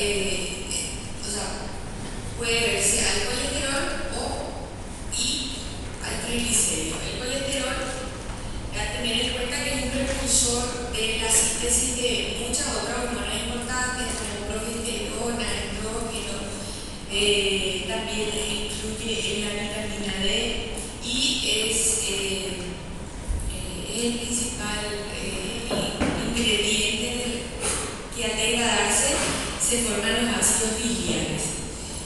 o sea, puede verse al colesterol y al triglicérido. El colesterol, hay que tener en cuenta que es un precursor de la síntesis de muchas otras hormonas importantes, como progesterona, estrógeno, también incluye la vitamina D y es el principal ingrediente que al degradarse se forman los ácidos biliares.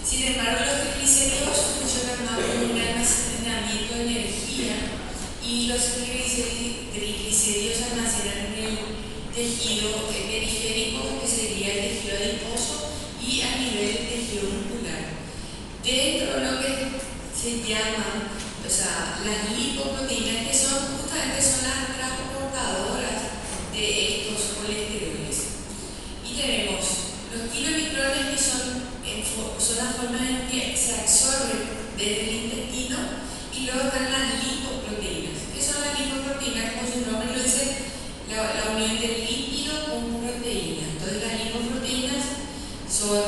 Sin embargo, los triglicéridos funcionan más como un almacenamiento de energía y los triglicéridos almacenan en el tejido periférico, que sería el tejido adiposo, y a nivel del tejido muscular. Dentro de lo que se llaman, o sea, las lipoproteínas, que justamente son las transportadoras de estos colesteroles. Y tenemos los kilomicrones, que son las formas en que se absorben desde el intestino, y luego están las lipoproteínas. ¿Qué son las lipoproteínas? Como su nombre lo dice, la unión del lípido con proteína. Entonces las lipoproteínas son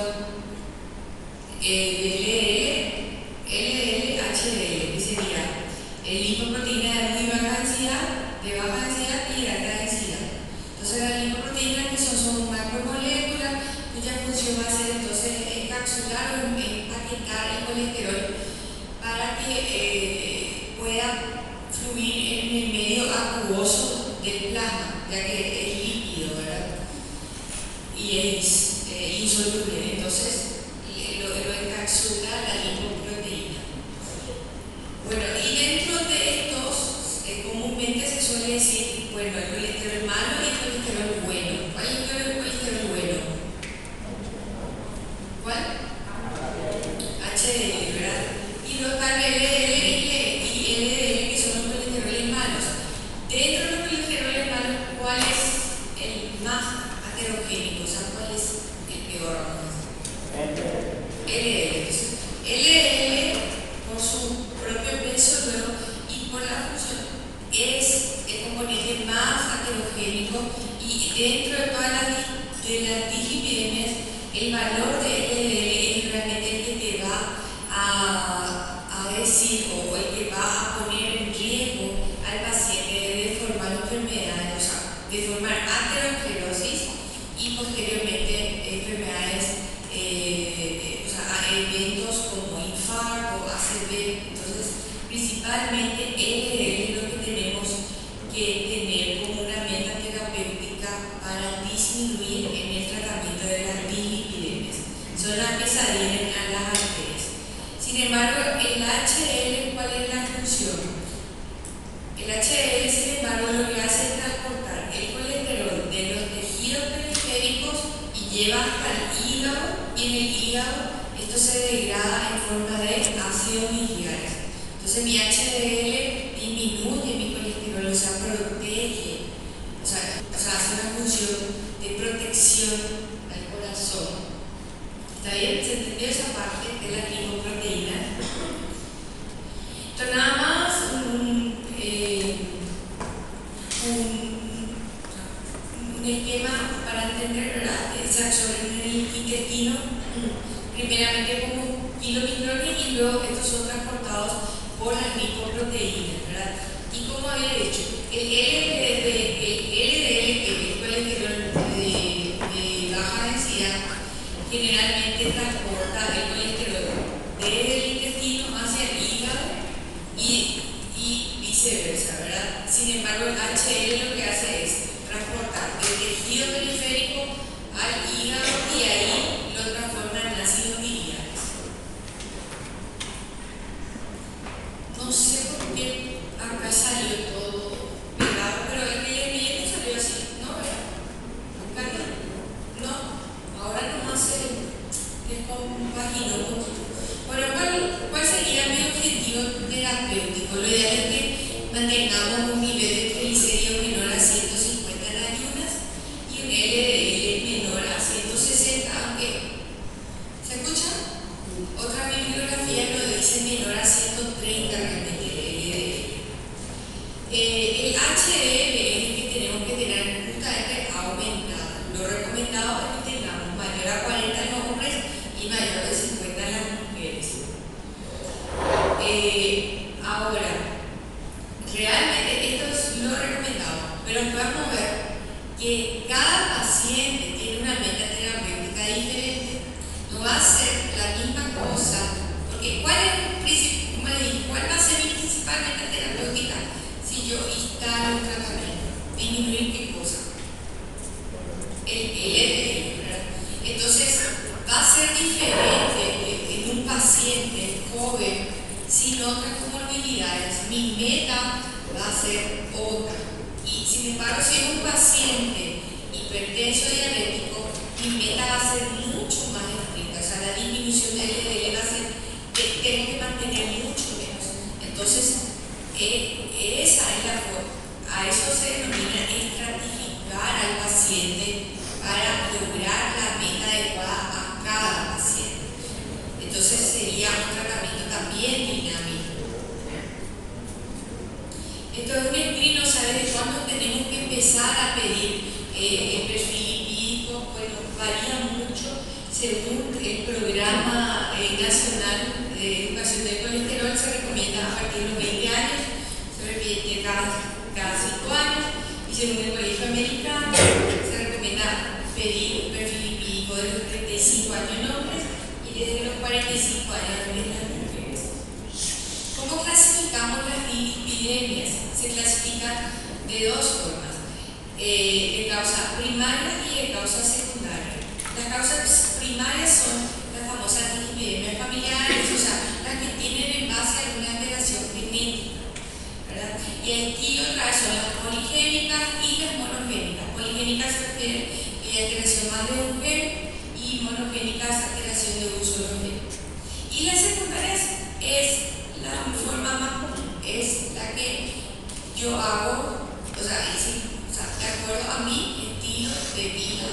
LDL, HDL, que sería lipoproteína de muy baja densidad, de baja densidad y de alta densidad. Entonces las lipoproteínas, que son macromoléculas, cuya función va a ser entonces encapsular o empaquetar el colesterol para que pueda fluir en el medio acuoso del plasma, ya que es líquido, ¿verdad? Y es insoluble, entonces lo encapsula la lipoproteína. Bueno, y dentro de estos, comúnmente se suele decir, bueno, el colesterol malo y el colesterol bueno. ¿Cuál es el colesterol bueno? ¿Cuál? HDL, ¿verdad? Y los LDL y LDL, que son los colesteroles malos. Dentro de los colesteroles malos, ¿cuál es el más heterogéneo? O sea, ¿cuál es el peor? LDL. LDL, por su propio peso luego y por la función, es el componente más heterogénico, y dentro de todas las dislipidemias, el valor de LDL es realmente el que te va a decir, o el que va a poner en riesgo al paciente de formar enfermedades, o sea, de formar aterosclerosis y posteriormente enfermedades, o sea, eventos como infarto, ACV. Entonces, principalmente LDL es lo que tenemos que tener como una meta terapéutica para disminuir en el tratamiento de las dislipidemias. Son las que se adhieren a las arterias. Sin embargo, el HDL, ¿cuál es la función? El HDL, sin embargo, lo que hace es transportar el colesterol de los tejidos periféricos y lleva hasta el hígado, y en el hígado esto se degrada en forma de ácidos biliares. Entonces mi HDL disminuye mi colesterol, o sea, protege, o sea, hace una función de protección al corazón. ¿Está bien? ¿Se entendió esa parte de la lipoproteína? Entonces nada más un esquema para entender, ¿verdad? Se absorben en el intestino, primeramente como kilomicrones, y luego estos son transportados por las lipoproteínas, ¿verdad? Y como había dicho, el LDL, que es el colesterol de baja densidad, generalmente transporta el colesterol desde el intestino hacia el hígado y viceversa, ¿verdad? Sin embargo, el HDL lo que hace es transportar del tejido periférico al hígado, y ahí lo transforma en ácidos biliares. No sé por qué acá salió todo pegado, pero el que yo envié no salió así, ¿no? Acá no, ahora nomás se compaginó un poquito. Bueno, ¿cuál sería mi objetivo terapéutico? Lo ideal es que mantengamos un nivel de triglicéridos paciente tiene una meta terapéutica diferente, no va a ser la misma cosa, porque ¿cuál va a ser mi principal meta terapéutica si yo instalo un tratamiento? Disminuir qué cosa, el LDL, ¿verdad? Entonces va a ser diferente en un paciente joven sin otras comorbilidades. Mi meta va a ser otra. Y sin embargo, si es un paciente hipertenso diabético, mi meta va a ser mucho más estricta. O sea, la disminución del LDL va a ser que tengo que mantener mucho menos. Entonces, esa es la forma. A eso se denomina estratificar al paciente para lograr la meta adecuada a cada paciente. Entonces, sería un tratamiento también dinámico. Entonces, un endocrino sabe de cuándo tenemos que empezar a pedir el perfil lipídico. Bueno, varía mucho según el programa nacional de educación del colesterol. Se recomienda a partir de los 20 años, se repite cada 5 años, y según el colegio americano se recomienda pedir un perfil lipídico de los 35 años en hombres y desde los 45 años en las mujeres. ¿Cómo clasificamos las dislipidemias? Se clasifican de dos formas, de causa primaria y de causa secundaria. Las causas primarias son las famosas dislipidemias familiares, o sea, las que tienen en base a alguna alteración genética, ¿verdad? Y aquí otra vez son las poligénicas y las monogénicas. Poligénicas se refiere a la alteración más de un gen, y monogénicas alteración de un solo gen. Y las secundarias es la forma más común, es la que yo hago, o sea, de acuerdo a mi estilo de vida,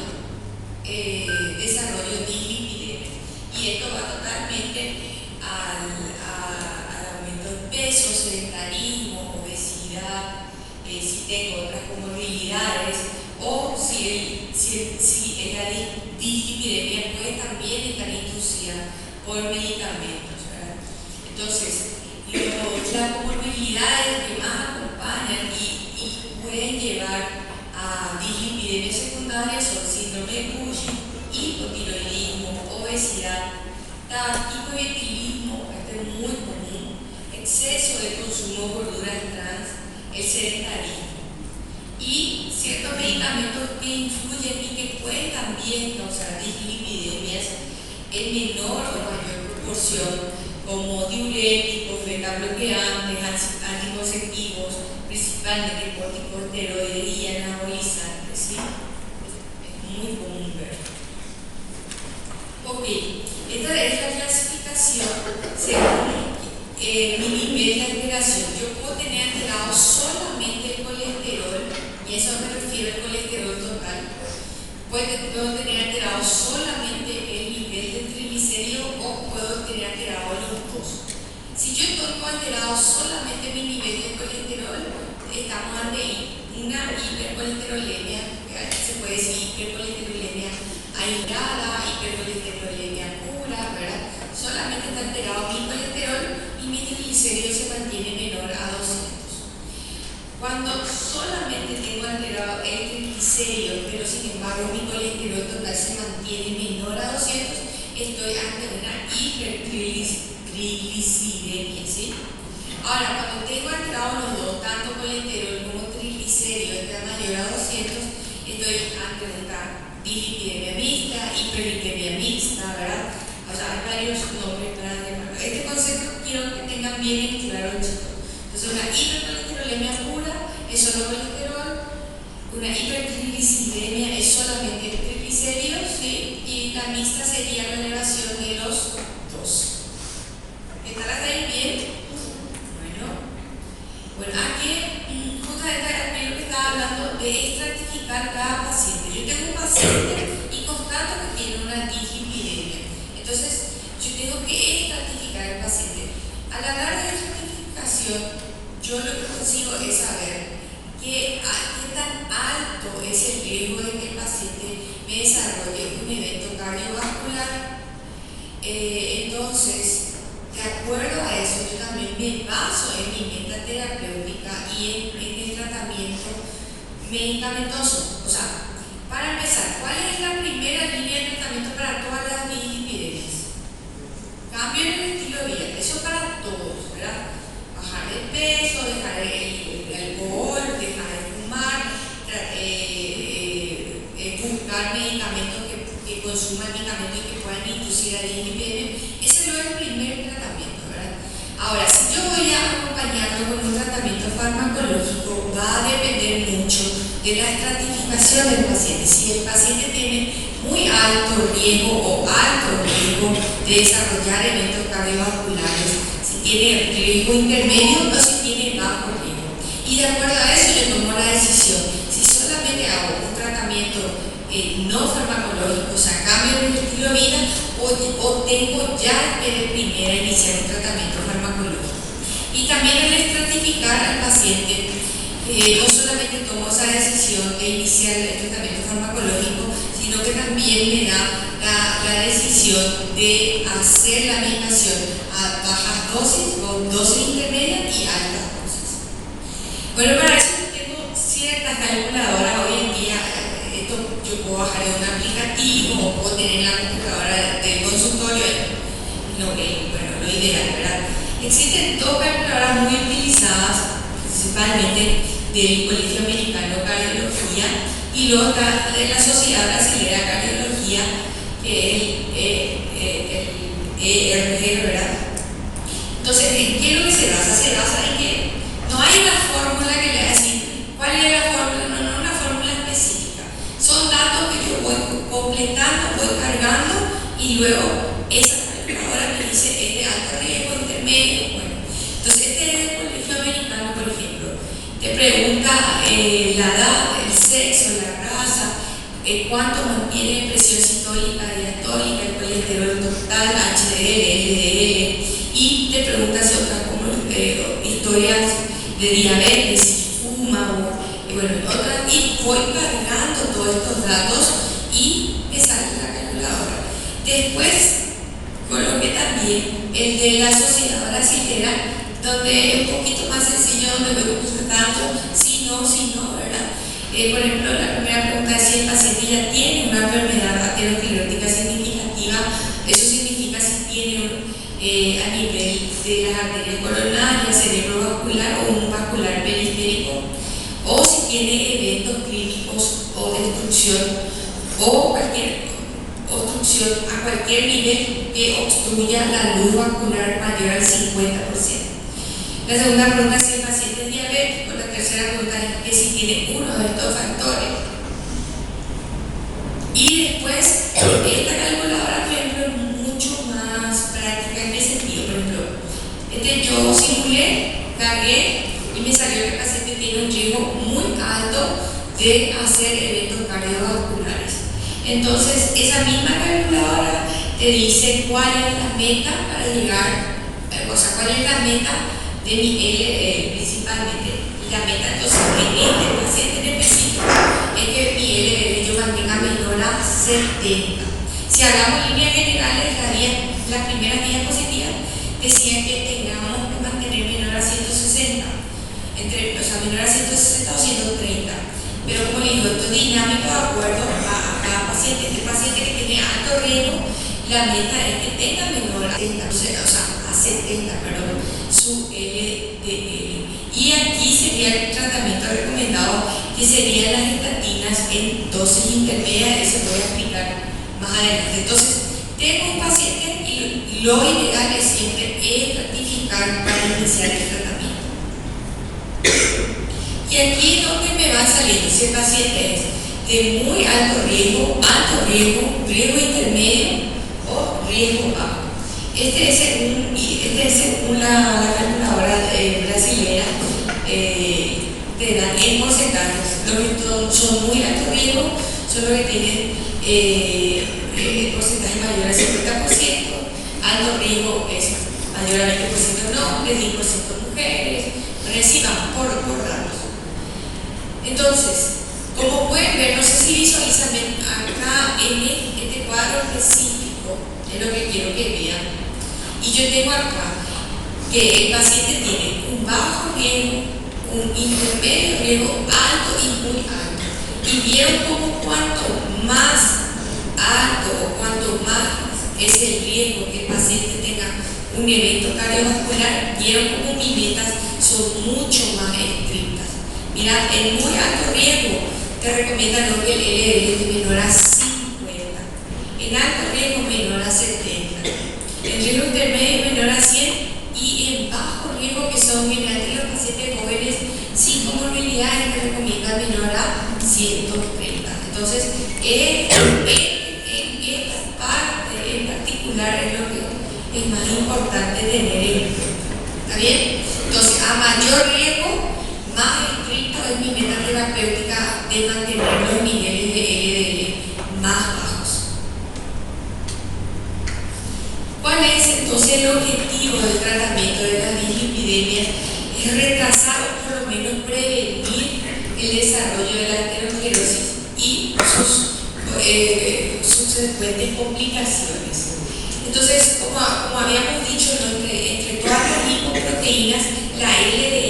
desarrollo dislipidemia. Y esto va totalmente al aumento de peso, sedentarismo, obesidad, si tengo otras comorbilidades, o si la dislipidemia puede también estar inducida por medicamentos, ¿verdad? Entonces, las comorbilidades que más acompañan y pueden llevar a dislipidemia secundaria son síndrome de Cushing, hipotiroidismo, obesidad, hipoetilismo, este es muy común, exceso de consumo de verduras trans, el sedentarismo y ciertos medicamentos que influyen y que pueden también causar dislipidemias en menor o mayor proporción, como diuréticos, beta bloqueantes, anticonceptivos, principalmente corticosteroides y anabolizantes, ¿sí? Es muy común ver. Ok, esta es la clasificación según mi nivel de alteración. Yo puedo tener alterado solamente el colesterol, y a eso me refiero al colesterol total. Puedo tener alterado solamente el nivel de triglicéridos o puedo tener alterado los dos. Si yo tengo alterado solamente mi nivel de colesterol, estamos ante una hipercolesterolemia, se puede decir hipercolesterolemia aislada, hipercolesterolemia pura, ¿verdad? Solamente está alterado mi colesterol y mi triglicérido se mantiene menor a 200. Cuando solamente tengo alterado el triglicérido, pero sin embargo mi colesterol total se mantiene menor a 200, estoy ante una hipertriglicidemia, ¿sí? Ahora, cuando tengo alterado los dos, tanto colesterol como triglicérido, está mayor a 200, estoy ante una dislipidemia mixta, hiperlipidemia mixta, ¿verdad? O sea, hay varios nombres para llamarlo. Este concepto quiero que tengan bien claro, chicos. Entonces, una hipercolesterolemia pura es solo colesterol, una hipertriglicidemia es solamente triglicéridos, ¿sí? Y la mixta sería la elevación de los dos. ¿Están hasta ahí bien? Bueno, aquí justamente lo que estaba hablando de estratificar cada paciente. Yo tengo un paciente y constato que tiene una dislipidemia. Entonces, yo tengo que estratificar al paciente. Al hablar de estratificación, yo lo que consigo es saber qué tan alto es el riesgo de que el paciente me desarrolle un evento cardiovascular. Entonces, de acuerdo a eso, yo también me baso en mi meta terapéutica y en el tratamiento medicamentoso. O sea, para empezar, colocar medicamentos que consuman medicamentos y que puedan inducir a IPM. Ese no es el primer tratamiento, ¿verdad? Ahora, si yo voy a acompañarlo con un tratamiento farmacológico, va a depender mucho de la estratificación del paciente. Si el paciente tiene muy alto riesgo o alto riesgo de desarrollar eventos cardiovasculares, si tiene riesgo intermedio o si tiene bajo riesgo. Y de acuerdo a eso yo tomo la decisión. Si solamente hago un tratamiento no farmacológico, o sea, cambio de estilo de vida, o tengo ya que primero iniciar un tratamiento farmacológico. Y también al estratificar al paciente, no solamente tomo esa decisión de iniciar el tratamiento farmacológico, sino que también me da la decisión de hacer la medicación a bajas dosis, con dosis intermedias y altas dosis. Bueno, para eso tengo ciertas calculadoras hoy en día. Yo puedo bajar de un aplicativo o puedo tener en la computadora del consultorio, lo ideal, ¿verdad? Existen dos calculadoras muy utilizadas, principalmente del Colegio Americano de Cardiología y luego está de la Sociedad Brasileña de Cardiología, que es el ERG, ¿verdad? Entonces, ¿en qué es lo que se basa? Se basa en que no hay una fórmula que le va a decir cuál es la fórmula, no es una fórmula específica. Son datos que yo voy completando, voy cargando y luego esa calculadora me dice es de alto riesgo, intermedio. Bueno, entonces este es el Colegio Americano, por ejemplo, te pregunta la edad, el sexo, la raza, cuánto mantiene presión sistólica, diastólica, el colesterol total, HDL, LDL, y te pregunta si otras como historias de diabetes, si fuma o bueno, otras, y voy cargando todos estos datos y me sale la calculadora. Después coloqué también el de la Sociedad Brasileña, donde es un poquito más sencillo, donde voy consultando si no, ¿verdad? Por ejemplo, la primera pregunta es si el paciente ya tiene una enfermedad aterosclerótica significativa. Eso significa si tiene a nivel de las arterias coronarias, cerebrovascular o un vascular periférico, o si tiene eventos clínicos o destrucción o cualquier obstrucción a cualquier nivel que obstruya la luz vascular mayor al 50%. La segunda pregunta es si el paciente es diabético. La tercera pregunta es que si tiene uno de estos factores. Y después, esta calculadora, por ejemplo, es mucho más práctica en ese sentido. Por ejemplo, yo simulé, cargué y me salió que el paciente tiene un riesgo muy alto de hacer eventos cardiovasculares. Entonces, esa misma calculadora te dice cuál es la meta para llegar, cuál es la meta de mi LDL principalmente. La meta entonces en este paciente en específico es que mi LDL yo mantenga menor a 70. Si hablamos líneas generales, las primeras diapositivas decían que tengamos que mantener menor a 160, menor a 160 o 130. Pero como le digo, esto es dinámico de acuerdo a cada paciente. Este paciente que tiene alto riesgo, la meta es que tenga menor a 70, a 70, perdón, su LDL. Y aquí sería el tratamiento recomendado, que serían las estatinas en dosis intermedia. Eso voy a explicar más adelante. Entonces, tengo un paciente y lo ideal es siempre estratificar para iniciar el tratamiento. Y aquí es donde me va saliendo si el paciente es de muy alto riesgo, riesgo intermedio o riesgo bajo. Este es según la calculadora brasileña, te dan en porcentajes. Los que son muy alto riesgo son los que tienen porcentaje mayor al 50%, alto riesgo es mayor al 20% de hombres, 10% mujeres. Pero así vamos por datos. Entonces, como pueden ver, no sé si visualizan acá en este cuadro específico, es lo que quiero que vean. Y yo tengo acá que el paciente tiene un bajo riesgo, un intermedio riesgo, alto y muy alto. Y vieron como cuanto más alto o cuanto más es el riesgo que el paciente tenga un evento cardiovascular, vieron como mis metas son mucho más estrictas. Mira, en muy alto riesgo te recomiendan que el LDL es menor a 50, en alto riesgo menor a 70, en riesgo intermedio menor a 100 y en bajo riesgo, que son generalmente los pacientes jóvenes sin comorbilidades, te recomiendan menor a 130. Entonces, esta parte en particular es lo que es más importante tener en cuenta. ¿Está bien? Entonces, a mayor riesgo, más estricto es mi meta terapéutica de mantener los niveles de LDL más bajos. ¿Cuál es entonces el objetivo del tratamiento de las dislipidemias? Es retrasar o por lo menos prevenir el desarrollo de la aterosclerosis y sus subsecuentes complicaciones. Entonces, como habíamos dicho, entre todas las lipoproteínas, la LDL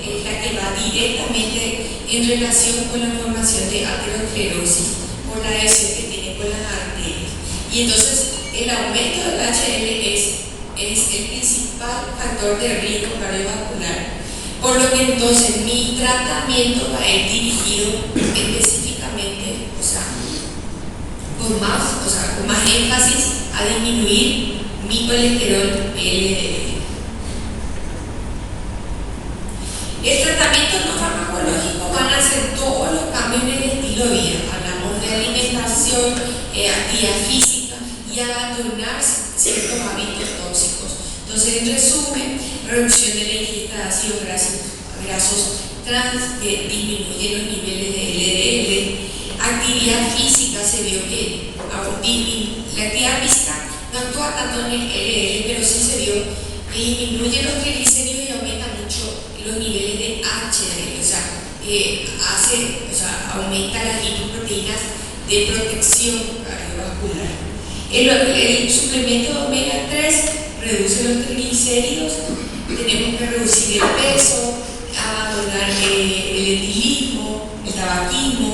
es la que va directamente en relación con la formación de aterosclerosis por la adhesión que tiene con las arterias. Y entonces, el aumento del HDL es el principal factor de riesgo cardiovascular. Por lo que entonces mi tratamiento va a ir dirigido específicamente, con más énfasis a disminuir mi colesterol LDL. El tratamiento no farmacológico van a ser todos los cambios en el estilo de vida. Hablamos de alimentación, actividad física y abandonar ciertos hábitos tóxicos. Entonces, en resumen, reducción de la ingesta de ácidos grasos trans que disminuyen los niveles de LDL. Actividad física, se vio que la actividad física no actúa tanto en el LDL, pero sí se vio que disminuye los triglicéridos y aumenta mucho los niveles de HDL, aumenta las lipoproteínas de protección cardiovascular. El suplemento de omega 3 reduce los triglicéridos, tenemos que reducir el peso, abandonar el etilismo, el tabaquismo,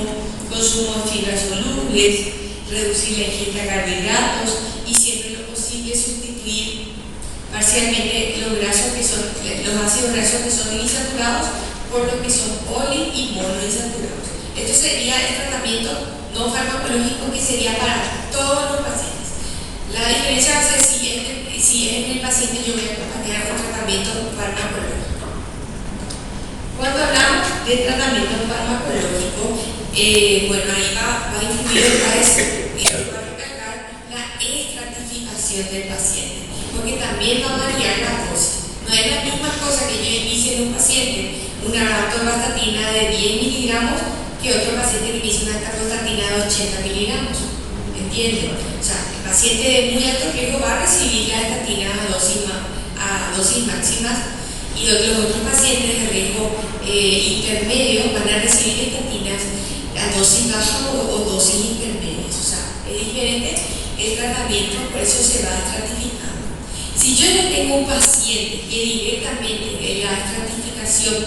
consumo de fibras solubles, reducir la ingesta de carbohidratos y siempre lo posible sustituir parcialmente los ácidos grasos que son insaturados por lo que son poli y monoinsaturados. Esto sería el tratamiento no farmacológico que sería para todos los pacientes. La diferencia va a ser si en el paciente yo voy a acompañar un tratamiento farmacológico. Cuando hablamos de tratamiento farmacológico, ahí va a influir, va a recalcar la estratificación del paciente, porque también va a variar la dosis. No es la misma cosa que yo inicie en un paciente una atorvastatina de 10 miligramos que otro paciente que inicie una atorvastatina de 80 miligramos. ¿Entienden? El paciente de muy alto riesgo va a recibir la estatina a dosis máximas y los otros pacientes de riesgo intermedio van a recibir estatinas a dosis bajas o dosis intermedias. Es diferente el tratamiento, por eso se va estratificando. Si yo le tengo un paciente que directamente en la estratificación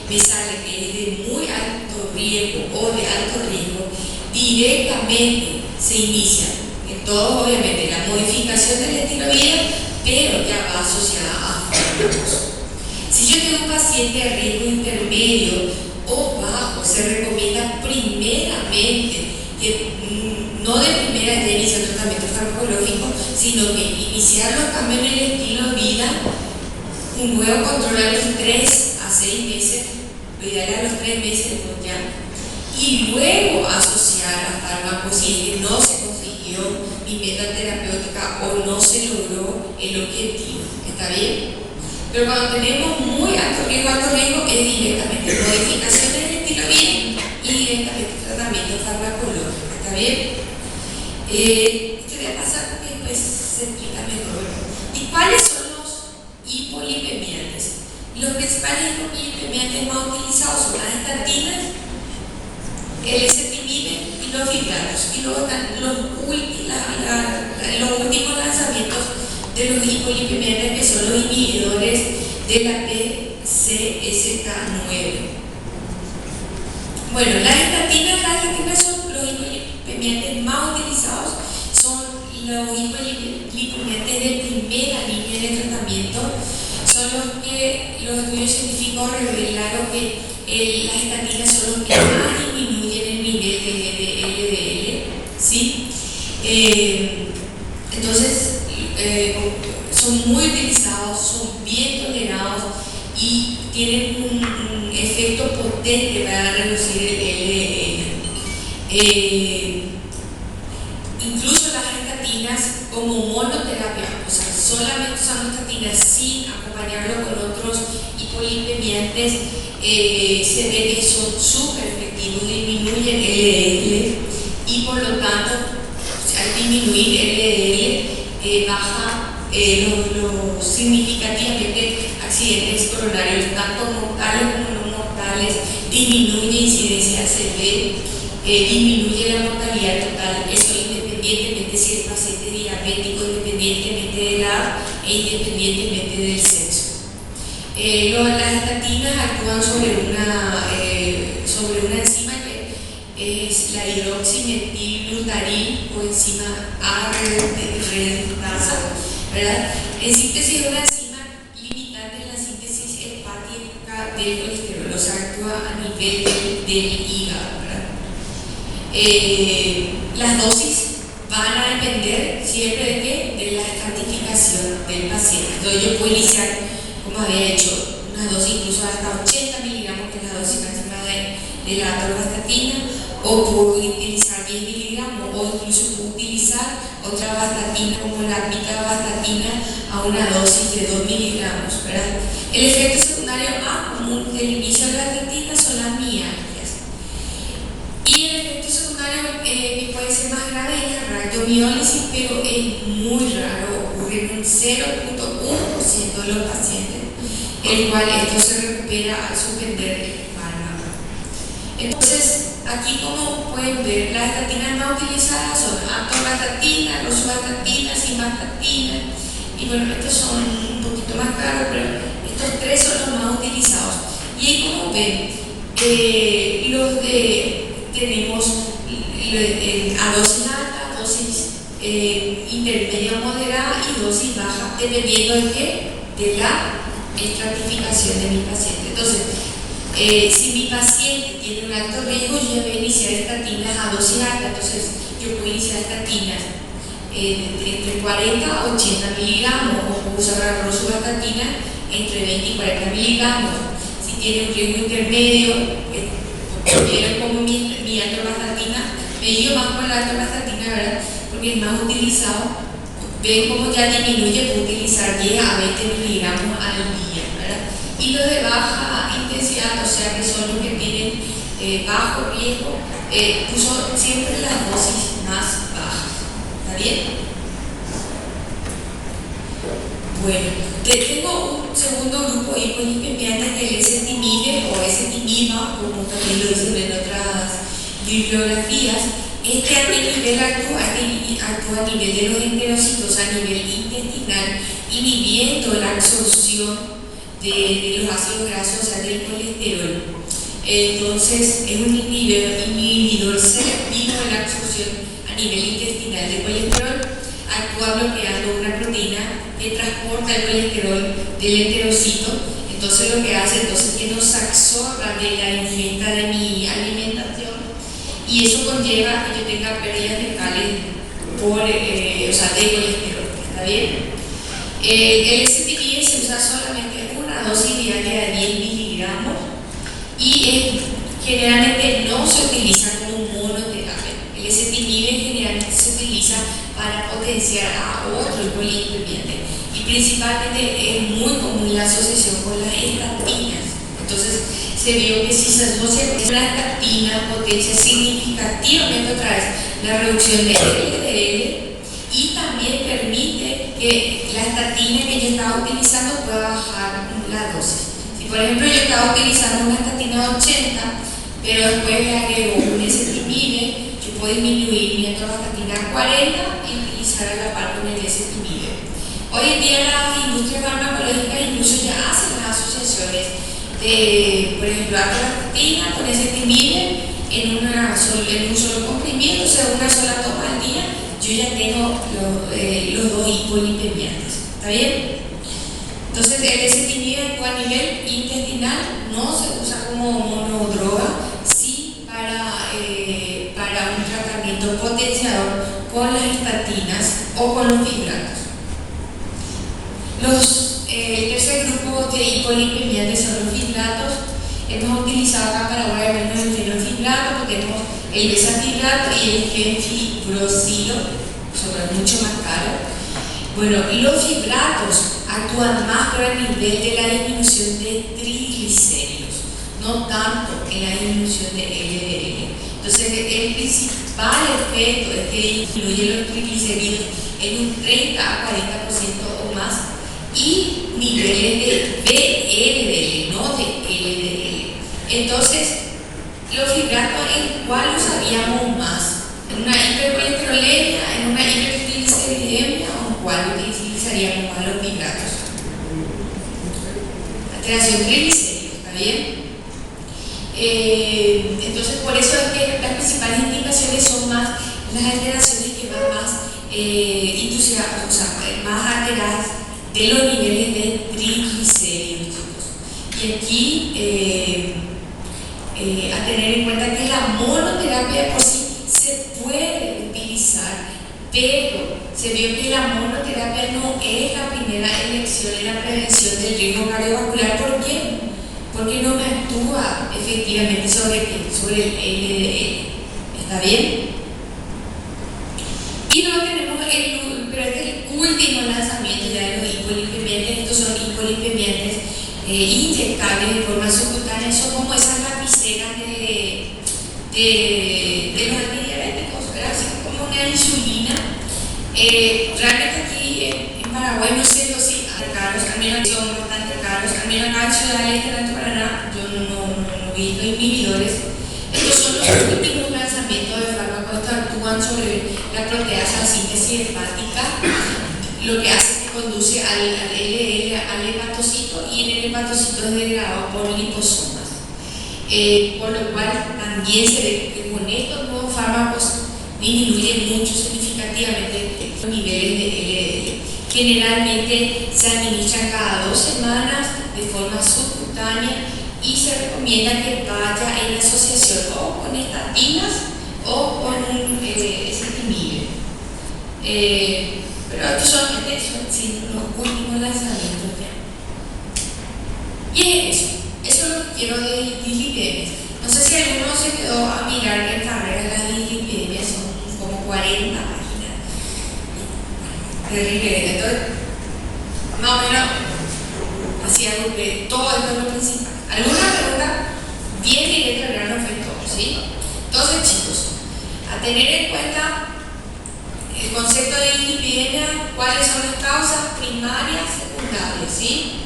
me sale que es de muy alto riesgo o de alto riesgo, directamente se inicia en todo, obviamente, la modificación del estilo de vida, pero ya va asociada a fármacos. Si yo tengo un paciente de riesgo intermedio o bajo, se recomienda primeramente que no de primera vez iniciar el tratamiento farmacológico, sino que iniciar los cambios en el estilo de vida, un nuevo control a los 3 a 6 meses, lo ideal a los 3 meses, pues ya, y luego asociar a fármacos si es que no se consiguió mi meta terapéutica o no se logró el objetivo. ¿Está bien? Pero cuando tenemos muy alto riesgo es directamente modificación del estilo de vida y directamente tratamiento farmacológico. ¿Está bien? Te voy a pasar porque después se explica mejor. ¿Y cuáles son los hipolipemiantes? Los principales hipolipemiantes más utilizados son las estatinas, el ezetimibe y los fibratos. Y luego están los últimos lanzamientos de los hipolipemiantes, que son los inhibidores de la PCSK9. Bueno, las estatinas son los hipolipemiantes más utilizados, son los hipolipemiantes de primera línea de tratamiento, son los que los estudios científicos revelaron que las estatinas son los que más disminuyen el nivel de LDL, ¿sí? Entonces, son muy utilizados, son bien tolerados y tienen un efecto potente para reducir el LDL. Incluso las estatinas como monoterapia, o sea, solamente usando estatinas sin acompañarlo con otros hipolipemiantes, se ve que son súper efectivos, disminuyen el LDL y por lo tanto, al disminuir el LDL, baja los significativamente accidentes coronarios, tanto mortales como no mortales, disminuye incidencia de ACV, disminuye la mortalidad total, eso independientemente si el paciente es diabético, independientemente de la edad e independientemente del sexo. Las estatinas actúan sobre una enzima que es la hidroximetilglutarid o enzima A reductasa, ¿verdad? En síntesis, es una enzima limitante en la síntesis hepática del colesterol, o sea, actúa a nivel del hígado, ¿verdad? Las dosis van a depender siempre de qué? De la estratificación del paciente. Entonces yo puedo iniciar, como había hecho, una dosis incluso hasta 80 miligramos, que es la dosis máxima de la atorvastatina, o puedo utilizar 10 miligramos, o incluso puedo utilizar otra vastatina como la pitavastatina a una dosis de 2 miligramos, ¿verdad? El efecto secundario más común del inicio de la estatina son las mialgias. Y el efecto secundario que puede ser más grave es la radiomiólisis, pero es muy raro, ocurre en un 0.1% de los pacientes, el cual esto se recupera al suspender el fármaco. Entonces, aquí como pueden ver, las estatinas más utilizadas son atorvastatina, rosuvastatina, simvastatina, y bueno, estos son un poquito más caros, pero estos tres son los más utilizados. Y ahí como ven, tenemos a dosis alta, dosis intermedia o moderada y dosis baja, dependiendo de qué, de la estratificación de mi paciente. Entonces, si mi paciente tiene un alto riesgo, yo voy a iniciar estatinas a dosis alta, entonces yo puedo iniciar estatinas entre 40 a 80 miligramos, o puedo usar la rosuvastatina entre 20 y 40 miligramos. Si tiene un riesgo intermedio, quiero como mi atorvastatina, me guío más por la atorvastatina, ¿verdad? Porque es más utilizado. Ven cómo ya disminuye, puedo utilizar 10 a 20 miligramos al día, ¿verdad? Y los de baja intensidad, o sea que son los que tienen bajo riesgo, uso siempre las dosis más bajas. ¿Está bien? Bueno, tengo un segundo grupo de hipolipemiantes del ezetimibe o ezetimiba, como también lo dicen en otras bibliografías. Este a nivel actúa a nivel de los enterocitos, a nivel intestinal, inhibiendo la absorción de los ácidos grasos, o sea, del colesterol. Entonces, es un inhibidor selectivo de la absorción a nivel intestinal del colesterol, actúa bloqueando una proteína que transporta el colesterol del enterocito. Entonces, lo que hace es que nos absorba de la ingesta de mi alimentación, y eso conlleva que yo tenga pérdidas fecales de colesterol. ¿Está bien? El ezetimibe se usa solamente una dosis diaria de 10 miligramos y generalmente no se utiliza como monoterapia. El ezetimibe generalmente se utiliza para potenciar a otro hipolipemiante, y principalmente es muy común la asociación con las estatinas. Entonces, se vio que si se asocia con la estatina, potencia significativamente otra vez la reducción de LDL, y también permite que la estatina que yo estaba utilizando pueda bajar la dosis. Si por ejemplo yo estaba utilizando una estatina de 80, pero después le agrego un ezetimibe, yo puedo disminuir mi atorvastatina a 40 y utilizar a la par con el ezetimibe. Hoy en día las industrias farmacológicas incluso ya hacen las asociaciones de, por ejemplo, atorvastatina con ezetimibe en un solo comprimido, o sea, una sola toma al día. Yo ya tengo los dos hipolipemiantes. ¿Está bien? Entonces, el ezetimibe actúa a nivel intestinal, no se usa como monodroga, sí para receptor potenciador con las estatinas o con los fibratos. El tercer grupo de hipolipemiantes son los fibratos. Hemos utilizado acá para ahora menos el fenofibrato, porque tenemos el besafibrato y el fenfibrosilo, son mucho más caros. Bueno, los fibratos actúan más por el nivel de la disminución de triglicéridos, no tanto en la disminución de LDL. Entonces, el principal efecto es que disminuye los triglicéridos en un 30 a 40% o más y niveles de VLDL, no de LDL. Entonces, los fibratos, ¿en cuál usaríamos más? ¿En una hipercolesterolemia, en una hipertrigliceridemia o en cuál utilizaríamos más los fibratos? Alteración triglicéridos, ¿está bien? Entonces, por eso es que las principales indicaciones son más las alteraciones que van más inducidas, o sea, más alteradas de los niveles de triglicéridos, chicos. Y aquí a tener en cuenta que la monoterapia por sí se puede utilizar, pero se vio que la monoterapia no es la primera elección en la prevención del riesgo cardiovascular. ¿Por qué? Porque no me actúa efectivamente sobre el LDL. ¿Está bien? Y luego tenemos el último lanzamiento ya de los hipolipemiantes. Estos son hipolipemiantes inyectables de forma subcutánea, son como esas lapiceras de los antidiabéticos, ¿verdad? Así como una insulina. Realmente aquí en Paraguay no sé si hay caros, al menos son bastante caros, al menos acá en Ciudad del Este, en Alto Paraná, yo no vi los inhibidores. Estos son los últimos lanzamientos de fármacos. Estos actúan sobre la proteasa, la síntesis hepática, lo que hace que conduce al LDL, al hepatocito, y en el hepatocito es degradado por liposomas. Por lo cual también se ve que con estos nuevos fármacos disminuyen mucho significativamente los niveles de LDL. Generalmente se administran cada 2 semanas de forma subcutánea y se recomienda que vaya en asociación o con estatinas o con ezetimibe. Pero estos son los últimos lanzamientos ya. Y eso es lo que quiero de dislipidemias. No sé si alguno se quedó a mirar en carrera de las dislipidemias, son como 40 páginas. Terrible. Entonces, más o menos, así algo que todo esto es lo principal. ¿Alguna pregunta? Bien directa al grano fue todo, ¿sí? Entonces, chicos, a tener en cuenta el concepto de dislipidemia, cuáles son las causas primarias, secundarias, ¿sí?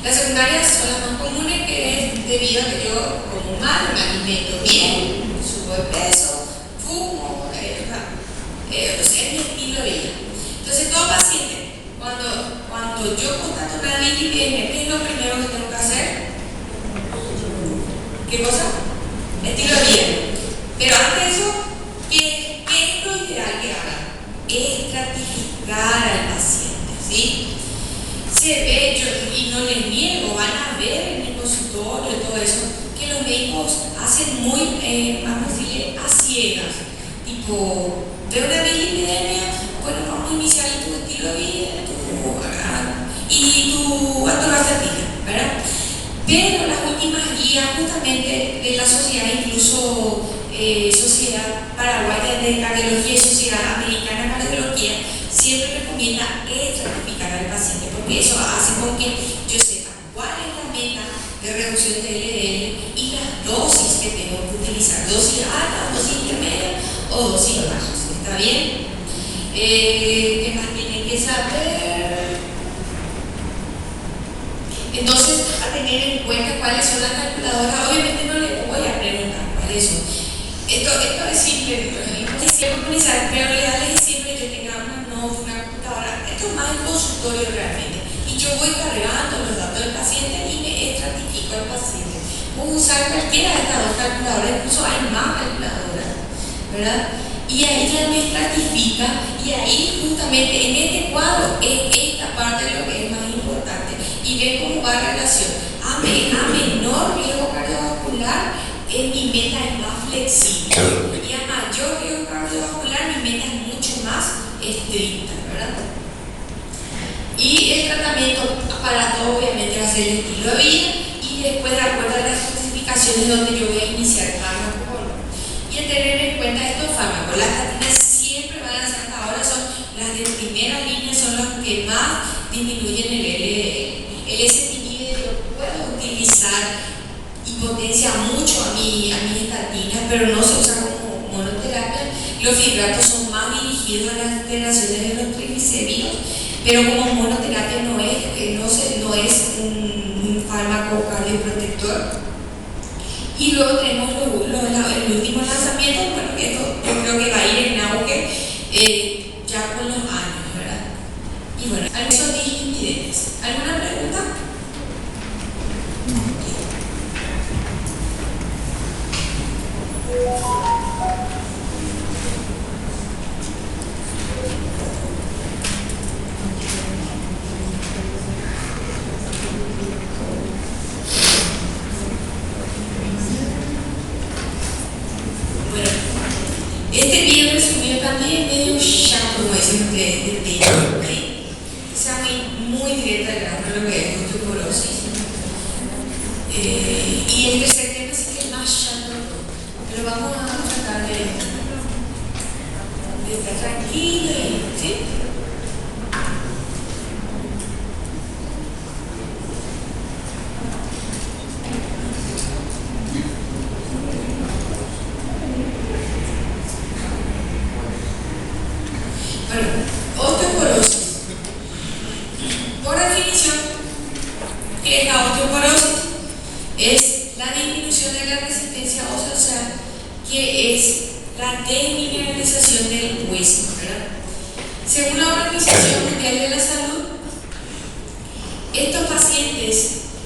Las secundarias son las más comunes, que es debido a que yo como mal, me alimento bien, subo de peso, fumo, es mi estilo de vida. Entonces, todo paciente, cuando yo constato una dislipidemia, ¿qué es lo primero que tengo que hacer? ¿Qué cosa? Estilo de vida. Pero antes de eso, ¿qué es lo ideal que haga? Estratificar al paciente, ¿sí? Se ve, y no les niego, van a ver en el consultorio y todo eso, que los médicos hacen muy, vamos a decirle, a ciegas. Tipo, veo una dislipidemia, bueno, vamos a iniciar tu estilo de vida y tu atorvastatina, ¿verdad? Pero las últimas guías justamente de la sociedad, incluso Sociedad Paraguaya de Cardiología y Sociedad Americana de Cardiología, siempre recomienda estratificar al paciente, porque eso hace con que yo sepa cuál es la meta de reducción de LDL y las dosis que tengo que utilizar, dosis altas, dosis intermedias o dosis bajas. ¿Está bien? ¿Qué más tienen que saber? Entonces, a tener en cuenta cuáles son las calculadoras. Obviamente no les voy a preguntar cuáles son. Esto es simple, pero lo ideal es siempre que tenga una notebook, una computadora. Esto es más el consultorio realmente. Y yo voy cargando los datos del paciente y me estratifico al paciente. Puedo usar cualquiera de estas dos calculadoras, incluso hay más calculadoras, ¿verdad? Y ahí ya me estratifica, y ahí justamente en este cuadro es esta parte de lo que es más importante. Y ve cómo va la relación. A menor riesgo cardiovascular, mi meta es más flexible. Y a mayor riesgo cardiovascular, más estricta, ¿verdad? Y el tratamiento para todo obviamente va a ser el estilo de vida y después de acuerdo a las clasificaciones donde yo voy a iniciar fármacos o no. Y el tener en cuenta estos fármacos, las estatinas siempre van a ser hasta ahora, son las de primera línea, son las que más disminuyen el LDL. El SPI lo puedo utilizar y potencia mucho a mi estatina, pero no se usa como monoterapia. Los fibratos son más dirigidos a las alteraciones de los triglicéridos, pero como monoterapia no es un fármaco cardioprotector. Y luego tenemos el último lanzamiento, bueno, que esto yo creo que va a ir en auge ya con los años, ¿verdad? Y bueno, esos dislipidemias. ¿Alguna pregunta? Este video resumido también medio chato, como dicen ustedes, de tema, ¿okay? O sea, muy directa al grano lo que es osteoporosis. Y el tercer tema sí que es más chato, pero vamos a tratar de estar tranquilos, ¿sí? Bueno, osteoporosis. Por definición, ¿qué es la osteoporosis? Es la disminución de la resistencia ósea, o sea, que es la desmineralización del hueso, ¿verdad? Según la Organización Mundial de la Salud, estos pacientes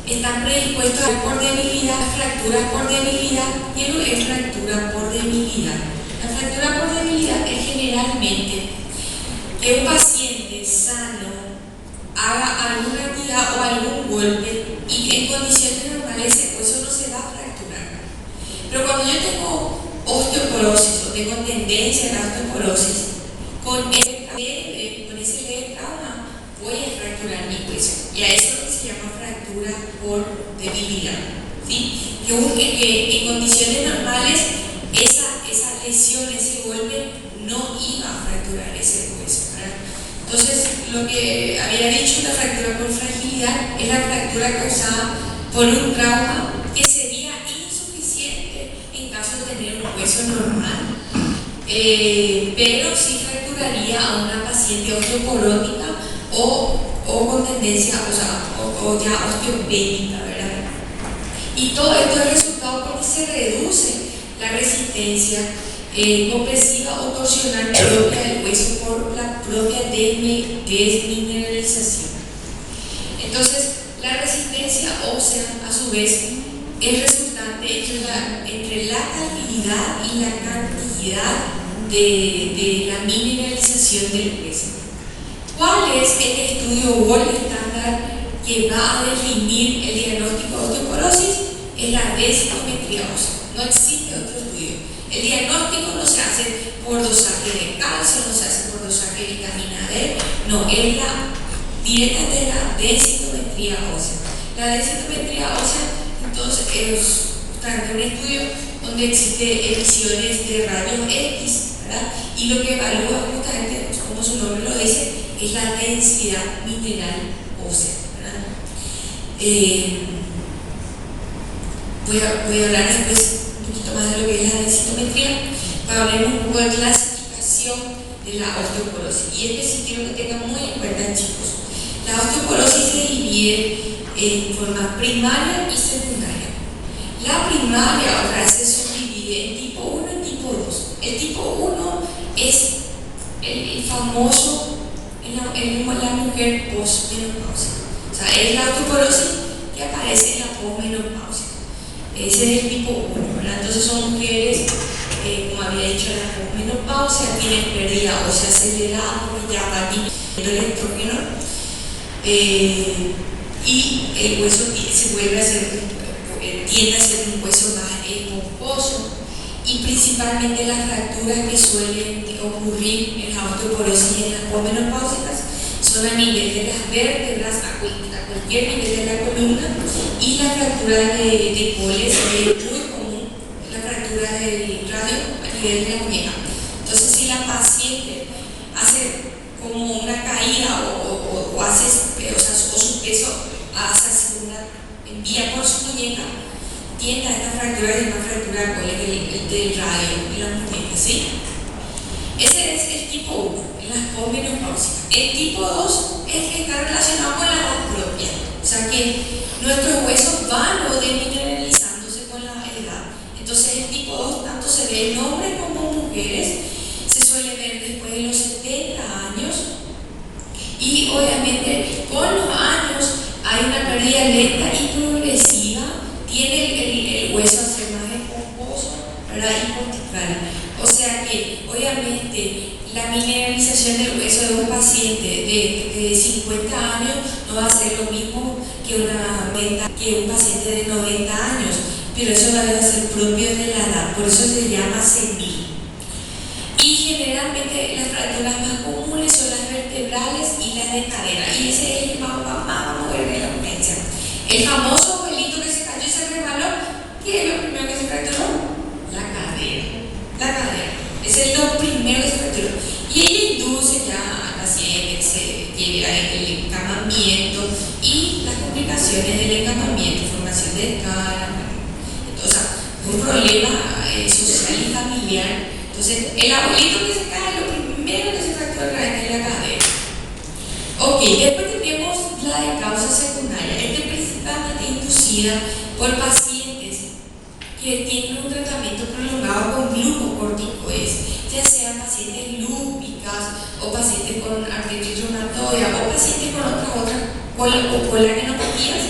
están predispuestos a por debilidad, fractura por debilidad y no es fractura por debilidad. La fractura por debilidad es generalmente que un paciente sano haga alguna actividad o algún golpe y que en condiciones normales ese hueso no se va a fracturar. Pero cuando yo tengo osteoporosis o tengo tendencia a la osteoporosis, con ese leve trauma voy a fracturar mi hueso. Y a eso es lo que se llama fractura por debilidad, ¿sí? Que en condiciones normales esa lesión, ese golpe no iba a fracturar ese hueso, ¿verdad? Entonces, lo que había dicho, la fractura por fragilidad es la fractura causada por un trauma que sería insuficiente en caso de tener un hueso normal, pero sí fracturaría a una paciente osteoporótica o con tendencia, o ya osteopénica, ¿verdad? Y todo esto es resultado porque se reduce la resistencia compresiva o torsional propia del hueso por la propia desmineralización. Entonces, la resistencia ósea, a su vez, es resultante entre la calidad y la cantidad de la mineralización del hueso. ¿Cuál es el estudio gold estándar que va a definir el diagnóstico de osteoporosis? Es la densitometría ósea. No existe otro estudio. El diagnóstico no se hace por dosaje de calcio, no se hace por dosaje de vitamina D, no, es directamente la densitometría ósea. La densitometría ósea, entonces, es un estudio donde existe emisiones de rayos X, ¿verdad? Y lo que evalúa justamente, como su nombre lo dice, es la densidad mineral ósea, ¿verdad? Voy a hablar después un poquito más de lo que es la densitometría, para hablar un poco de clasificación de la osteoporosis. Y este sí quiero que tengan muy en cuenta, chicos. La osteoporosis se divide en forma primaria y secundaria. La primaria, otra vez, se subdivide en tipo 1 y tipo 2. El tipo 1 es el famoso la mujer postmenopáusica. O sea, es la osteoporosis que aparece en la postmenopausia. Ese es el tipo 1, ¿verdad? Entonces son mujeres, como había dicho, en la postmenopausia, tienen pérdida ósea acelerada, porque ya va el estrógeno, y el hueso se vuelve a ser, tiende a ser un hueso más esponjoso, y principalmente las fracturas que suelen ocurrir en la osteoporosis y en las posmenopáusicas son a nivel de las vértebras, a cualquier nivel de la columna, y la fractura de coles es muy común, la fractura del radio a nivel de la muñeca. Entonces, si la paciente hace como una caída o hace, o su peso hace envía por su muñeca, tiende a esta fractura de una fractura de coles del radio en la muñeca, ¿sí? Ese es el tipo 1, en las posmenopáusicas. El tipo 2 es el que está relacionado con la edad propia, o sea que nuestros huesos van o demineralizándose con la edad. Entonces el tipo 2 tanto se ve en hombres como en mujeres, se suele ver después de los 70 años y obviamente con los años hay una pérdida lenta y progresiva, tiene el hueso a ser más esponjoso, ¿verdad? Y cortical. O sea que obviamente la mineralización del hueso de un paciente de 50 años no va a ser lo mismo que un paciente de 90 años, pero eso va a ser propio de la edad, por eso se llama senil. Y generalmente las fracturas más comunes son las vertebrales y las de cadera, y ese es el más vamos a ver en la urgencia. El famoso abuelito que se cayó y se resbaló, ¿qué es lo primero que se fracturó? La cadera. La cadera. Ese es lo primero que se fracturó. Y ella induce ya al paciente que se lleve el encamamiento y las complicaciones del encamamiento, formación de cara, o sea, un problema social y familiar. Entonces, el abuelito que se cae, lo primero que se fractura es la cadera. Ok, después tenemos la de causa secundaria. Esta es principalmente inducida por pacientes que tienen un tratamiento prolongado con glucocorticoides, ya sean pacientes lúpicas o pacientes con artritis reumatoide o pacientes con otras colaninopatías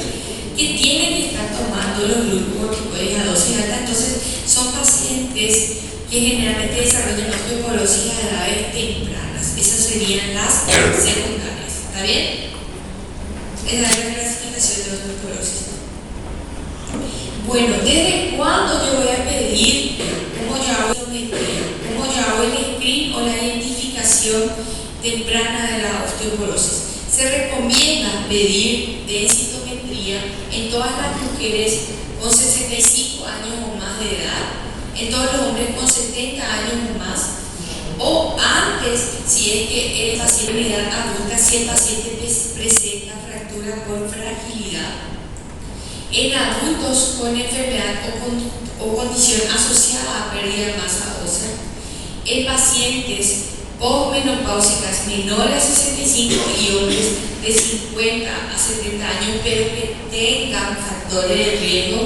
que tienen que estar tomando los glucocorticoides a dosis alta. Entonces, son pacientes que generalmente desarrollan osteoporosis a edades tempranas. Esas serían las secundarias. ¿Está bien? Esa es la clasificación de osteoporosis. Bueno, ¿desde cuándo yo voy a pedir cómo yo hago el screen o la identificación temprana de la osteoporosis? Se recomienda pedir densitometría en todas las mujeres con 65 años o más de edad, en todos los hombres con 70 años o más, o antes si es que el paciente de edad adulta, si el paciente presenta fractura por fragilidad, en adultos con enfermedad o condición asociada a pérdida de masa ósea, en pacientes posmenopáusicas menores a 65 y hombres de 50 a 70 años, pero que tengan factores de riesgo.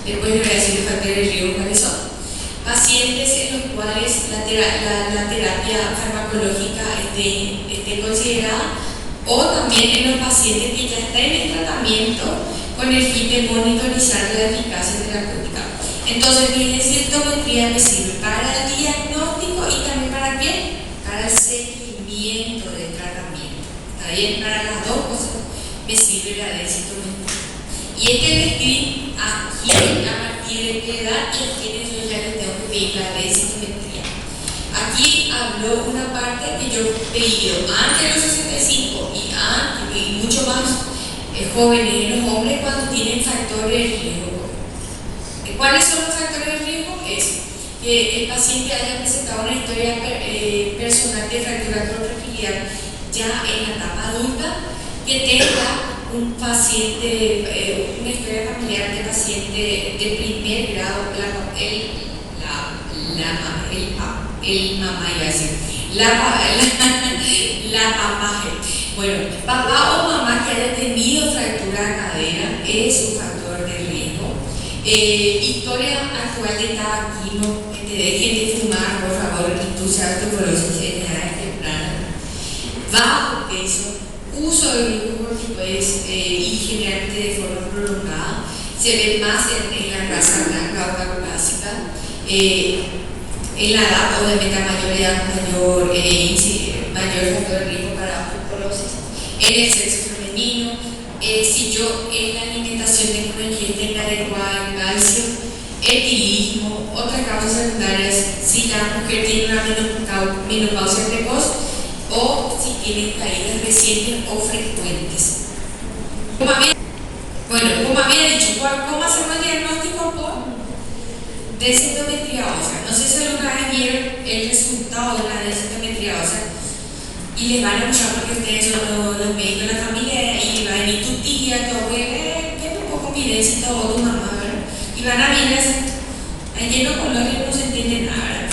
Después les voy a decir los factores de riesgo cuáles son. Pacientes en los cuales la terapia farmacológica esté considerada, o también en los pacientes que ya están en el tratamiento con el fin de monitorizar la eficacia terapéutica. Entonces, mi densitometría me sirve para el diagnóstico y también para qué? Para el seguimiento del tratamiento. ¿Está bien? Para las dos cosas me sirve la densitometría. Y este screen a quién, a partir de qué edad y a quiénes yo ya les tengo que pedir la densitometría. Aquí habló una parte que yo he pedido antes de los 65 y mucho más jóvenes en los hombres cuando tienen factores de riesgo. ¿Cuáles son los factores de riesgo? Es que el paciente haya presentado una historia personal de fractura por fragilidad ya en la etapa adulta, que tenga un paciente, una historia familiar de paciente de primer grado, la mamaje. Bueno, papá o mamá que haya tenido fractura de cadera es un factor de riesgo. Historia actual de tabaquismo, que te dejen de fumar, por favor, induce osteoporosis en edades tempranas. Bajo peso, uso de glucocorticoides y generalmente de forma prolongada, se ve más en la grasa blanca o caucásica. En la edad, obviamente a mayor edad, mayor factor de riesgo para osteoporosis. En el sexo femenino, si yo en la alimentación tengo una ingesta inadecuada de calcio, etilismo, otras causas secundarias, si la mujer tiene una menopausia precoz o si tiene caídas recientes o frecuentes. Como había dicho, ¿cómo hacemos el diagnóstico? Por densitometría ósea. No sé si alguna vez vieron el resultado de la densitometría ósea y les van a escuchar porque ustedes son los médicos de la familia y va a venir tu tía, tu abuela, que un poco mi densito o tu mamá, ¿verdad? Y van a venir así, ahí lleno de colores, no se entiende nada, ¿verdad?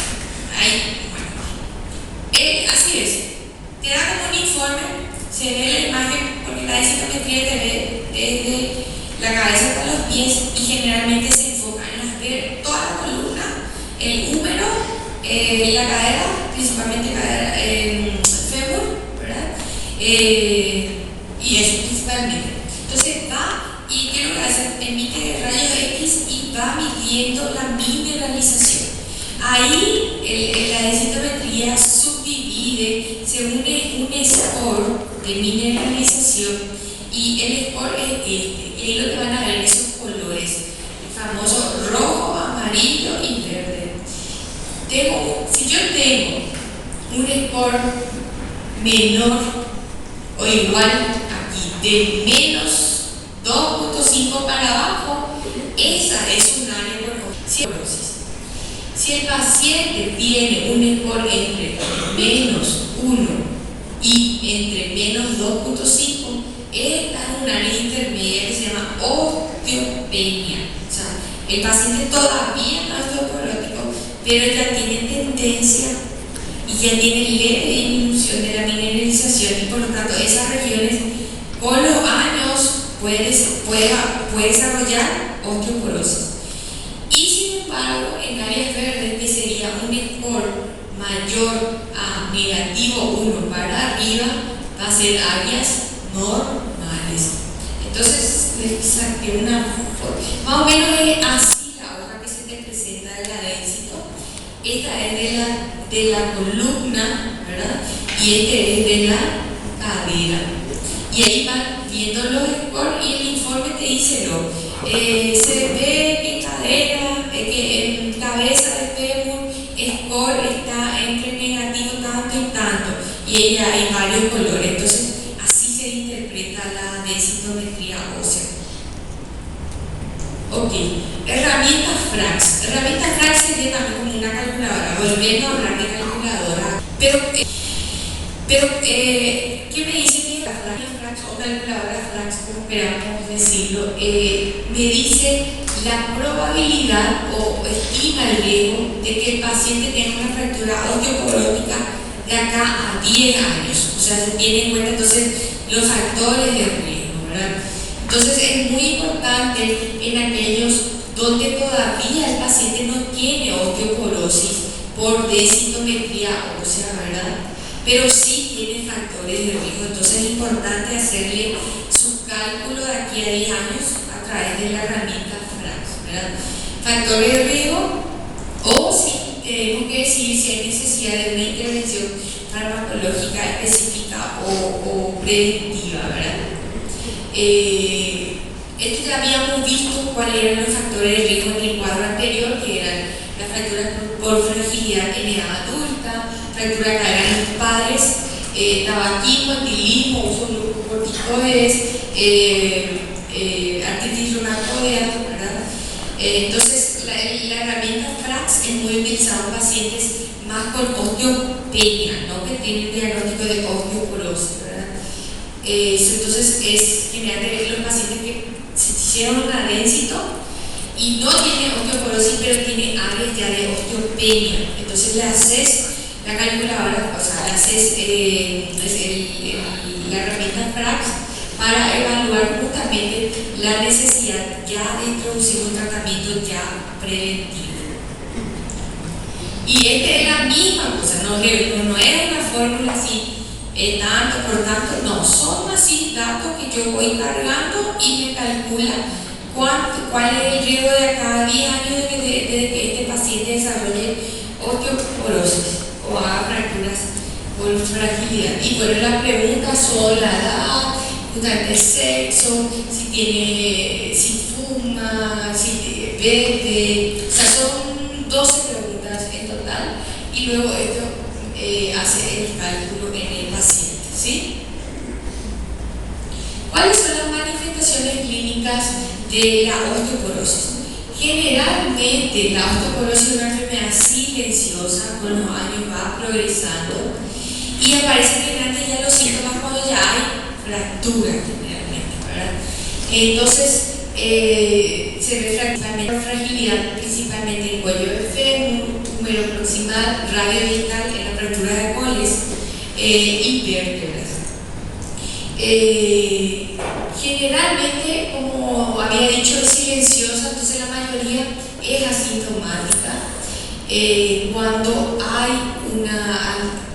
Así es. Te da como un informe, se ve la imagen, porque la densitometría te ve desde la cabeza hasta los pies y generalmente se enfoca en ver toda la columna, el húmero, la cadera, principalmente cadera, fémur, ¿verdad? Y eso principalmente. Entonces va y ¿qué es lo que hace? Emite rayos X y va midiendo la mineralización. Ahí la densitometría subdivide, se une un score de mineralización y el score es este, y ahí lo que van a ver esos colores, el famoso rojo, amarillo y verde. Si yo tengo un score menor o igual aquí, de menos 2.5 para abajo, esa es un área por osteoporosis. Si el paciente tiene un score entre menos 1 y entre menos 2.5, esta es un área intermedia que se llama osteopenia. O sea, el paciente todavía no es osteoporótico, pero ya tiene tendencia y ya tiene leve disminución de la mineralización y por lo tanto esas regiones con los años puede desarrollar osteoporosis. Y sin embargo, en áreas verdes, que sería un score mayor a negativo 1 para arriba, va a ser áreas normales. Entonces, les saqué una foto. Más o menos es así la hoja que se te presenta de la densito. Esta es de la columna, ¿verdad? Y este es de la cadera. Y ahí van viendo los scores y el informe te dice se ve que cadera, que en cabeza de fémur, score está entre negativo tanto y tanto. Y ella hay varios colores. Entonces, así se interpreta la densitometría ósea. Ok, herramientas FRAX. Herramientas FRAX sería también como una calculadora. Volviendo a hablar de calculadora. Pero ¿qué me dice que la FRAX o calculadora FRAX, como queramos decirlo, me dice la probabilidad o estima el riesgo de que el paciente tenga una fractura osteoporótica de acá a 10 años? O sea, se tiene en cuenta entonces los factores de riesgo, ¿verdad? Entonces es muy importante en aquellos donde todavía el paciente no tiene osteoporosis por densitometría ósea, ¿verdad? Pero sí tiene factores de riesgo. Entonces es importante hacerle su cálculo de aquí a 10 años a través de la herramienta FRAX, ¿verdad? Factores de riesgo, o si tenemos que decir si hay necesidad de una intervención farmacológica específica o preventiva, ¿verdad? Esto ya habíamos visto cuáles eran los factores de riesgo en el cuadro anterior, que eran la fractura por fragilidad en edad adulta, fractura de cadera en los padres, tabaquismo, etilismo, uso de glucocorticoides, artritis reumatoidea, ¿verdad? Entonces, la herramienta FRAX es muy utilizada en pacientes más con osteopenia, ¿no? Que tienen diagnóstico de osteoporosis, ¿verdad? Entonces, es generalmente los pacientes que se hicieron una densito y no tiene osteoporosis, pero tiene áreas ya de osteopenia. Entonces, le haces la calculadora, o sea, le haces la herramienta FRAX para evaluar justamente la necesidad ya de introducir un tratamiento ya preventivo. Y es la misma cosa, no es una fórmula así, tanto por tanto, no, son así datos que yo voy cargando y me calcula cuál es el riesgo de cada 10 años de que este paciente desarrolle osteoporosis o haga fracturas por fragilidad. Y bueno, las preguntas son la edad, el sexo, si fuma, o sea, son 12 preguntas en total, y luego esto hace el cálculo en el paciente, ¿sí? ¿Cuáles son las manifestaciones clínicas de la osteoporosis? Generalmente la osteoporosis es una enfermedad silenciosa, con los años va progresando y aparecen generalmente ya los síntomas cuando ya hay fractura, generalmente, ¿verdad? Entonces se ve fragilidad principalmente en el cuello del fémur, húmero proximal, radio distal, en la fractura de coles y vértebras. Generalmente, como había dicho, es silenciosa, entonces la mayoría es asintomática.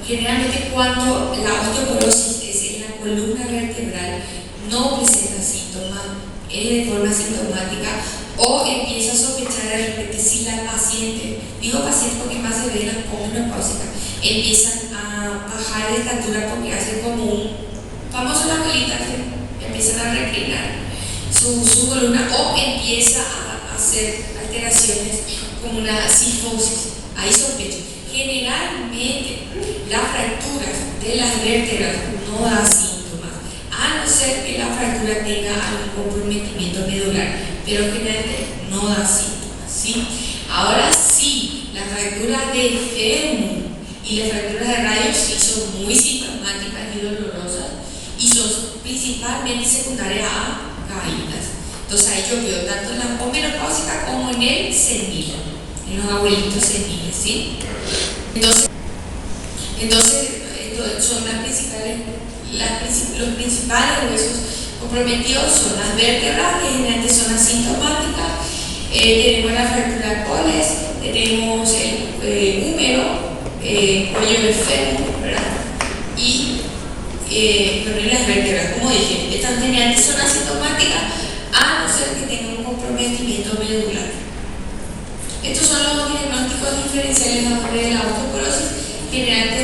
Generalmente cuando la osteoporosis es en la columna vertebral, no presenta síntomas, es de forma asintomática, o empieza a sospechar de repente si la paciente, digo paciente porque más se ve en la columnopáusica, empiezan a bajar de estatura porque hacen como un famoso la colita que empiezan a reclinar su columna, o empieza a hacer alteraciones como una cifosis. Ahí sospecho. Generalmente las fracturas de las vértebras no dan síntomas, a no ser que la fractura tenga algún comprometimiento medular, pero generalmente no da síntomas, ¿sí? Ahora sí, las fracturas de fémur y las fracturas de radio sí son muy sintomáticas y dolorosas, y son principalmente secundarias a caídas. Entonces ahí yo veo tanto en la pomenopáusica como en el senil, en los abuelitos seniles, ¿sí? Entonces son los principales huesos comprometidos son las vértebras, que generalmente son asintomáticas. Tenemos la fractura de coles, tenemos el húmero, cuello del fémur, ¿verdad? Y las vértebras, como dije, estas generalmente son asintomáticas, a no ser que tengan un comprometimiento medular. Estos son los diagnósticos diferenciales de la osteoporosis. Generalmente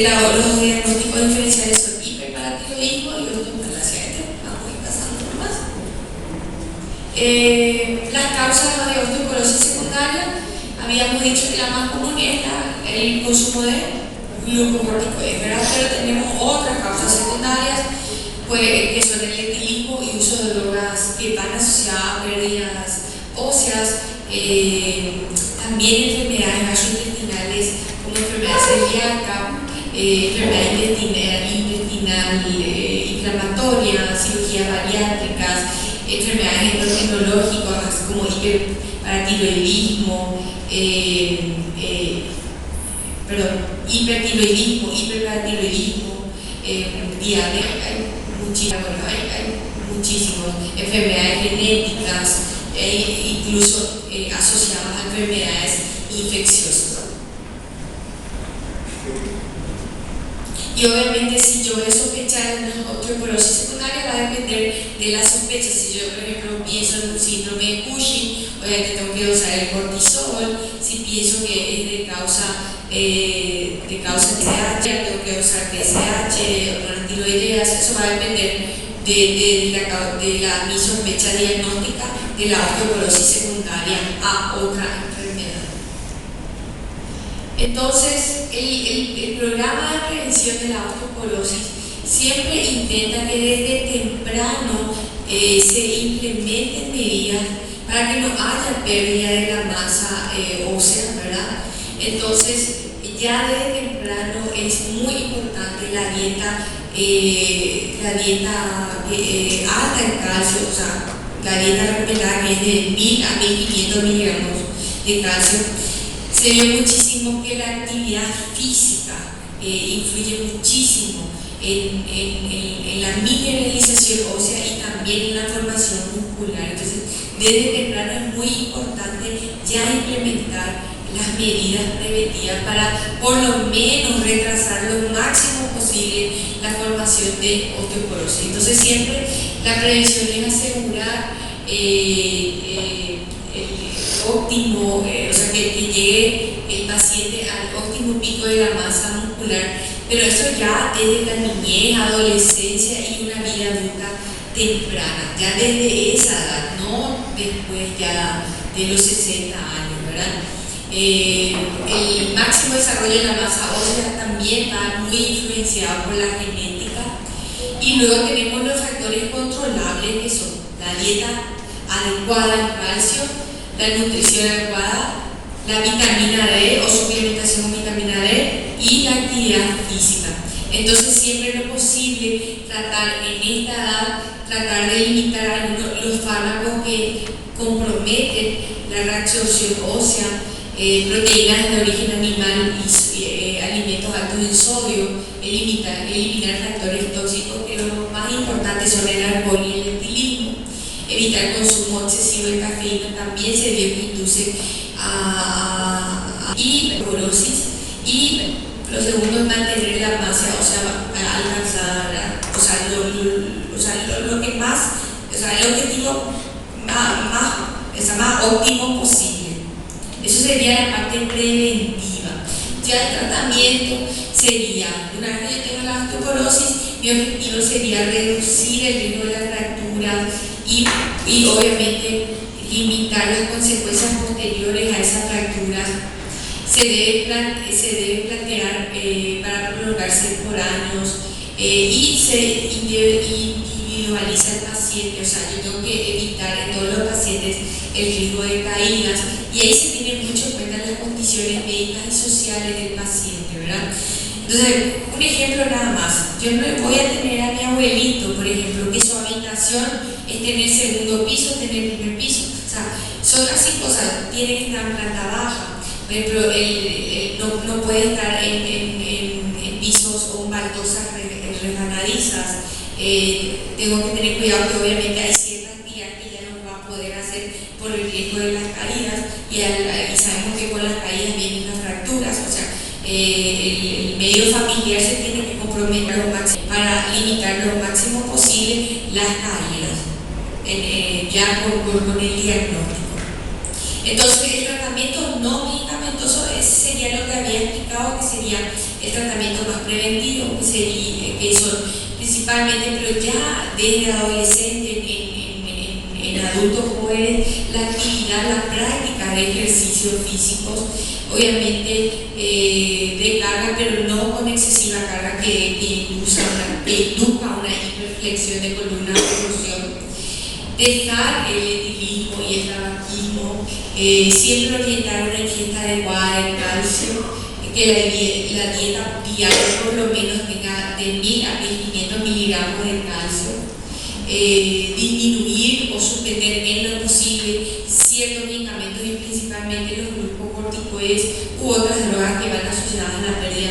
los diagnósticos diferenciales son hiperparatiroidismo y osteomalacia. Vamos a ir pasando nomás. Las causas de osteoporosis secundaria, habíamos dicho que la más común es el consumo de glucocorticoides, ¿verdad? Pero tenemos otras causas secundarias, pues, que son el etilismo y uso de drogas que van asociadas a pérdidas óseas, también enfermedades gastrointestinales como enfermedad celíaca, enfermedad intestinal inflamatoria, cirugías bariátricas, enfermedades endocrinológicas como hiperparatiroidismo, hipertiroidismo, hiperparatiroidismo, diabetes, hay muchísimos, enfermedades genéticas, incluso asociadas a enfermedades infecciosas. Y obviamente si yo voy a sospechar una osteoporosis secundaria va a depender de la sospecha. Si yo, por ejemplo, pienso en un síndrome de Cushing, obviamente tengo que usar el cortisol. Si pienso que es de causa TSH, tengo que usar TSH, hormonas tiroideas. Eso va a depender de mi sospecha diagnóstica de la osteoporosis secundaria a otra enfermedad. Entonces, el programa de prevención de la osteoporosis siempre intenta que desde temprano se implementen medidas para que no haya pérdida de la masa ósea, ¿verdad? Entonces, ya desde temprano es muy importante la dieta alta en calcio, o sea, la dieta recomendada que es de 1000 a 1500 miligramos de calcio. Se ve muchísimo que la actividad física influye muchísimo en la mineralización ósea y también en la formación muscular. Entonces, desde temprano es muy importante ya implementar las medidas preventivas para por lo menos retrasar lo máximo posible la formación de osteoporosis. Entonces, siempre la prevención es asegurar el óptimo, o sea, que llegue el paciente al óptimo pico de la masa muscular, pero eso ya desde la niñez, adolescencia y una vida adulta temprana, ya desde esa edad, no después ya de los 60 años, ¿verdad? El máximo desarrollo de la masa ósea también está muy influenciado por la genética. Y luego tenemos los factores controlables, que son la dieta adecuada al calcio, la nutrición adecuada, la vitamina D o suplementación con vitamina D y la actividad física. Entonces siempre es posible tratar en esta edad, tratar de limitar los fármacos que comprometen la reabsorción ósea, proteínas de origen animal y alimentos altos en sodio, eliminar factores tóxicos, que los más importantes son el alcohol y el etilismo, evitar el consumo excesivo de cafeína, también se vio que induce a hiperporosis, y lo segundo es mantener la masa ósea alcanzada, ¿verdad? Lo que más, el objetivo más óptimo posible. Eso sería la parte preventiva. Ya el tratamiento sería, una vez que yo tengo la osteoporosis, mi objetivo sería reducir el riesgo de la fractura y obviamente limitar las consecuencias posteriores a esa fractura. Se debe plantear para prolongarse por años y se individualiza el paciente. O sea, yo tengo que evitar en todos los pacientes el riesgo de caídas, y ahí se tienen mucho en cuenta las condiciones médicas y sociales del paciente, ¿verdad? Entonces, un ejemplo nada más. Yo no voy a tener a mi abuelito, por ejemplo, que su habitación es tener segundo piso, tener primer piso. O sea, son así cosas, tiene que estar en planta baja. Por ejemplo, no puede estar en pisos o en baldosas resbaladizas. Tengo que tener cuidado que obviamente hay ciertas actividades que ya no va a poder hacer por el riesgo de las caídas, y sabemos que con las caídas vienen las fracturas. O sea, el medio familiar se tiene que comprometer para limitar lo máximo posible las caídas, ya con el diagnóstico. Entonces, el tratamiento no medicamentoso sería lo que había explicado, que sería el tratamiento más preventivo, que son principalmente, pero ya desde adolescente, en adultos jóvenes, la actividad, la práctica de ejercicios físicos, obviamente de carga, pero no con excesiva carga que induzca una hiperflexión de columna o torsión. Dejar el etilismo y el tabaquismo, siempre orientar una ingesta adecuada de calcio, que la dieta diaria por lo menos tenga de 1000 a 1500 miligramos de calcio, disminuir o suspender en lo posible ciertos medicamentos, y principalmente los glucocorticoides u otras drogas que van asociadas a la pérdida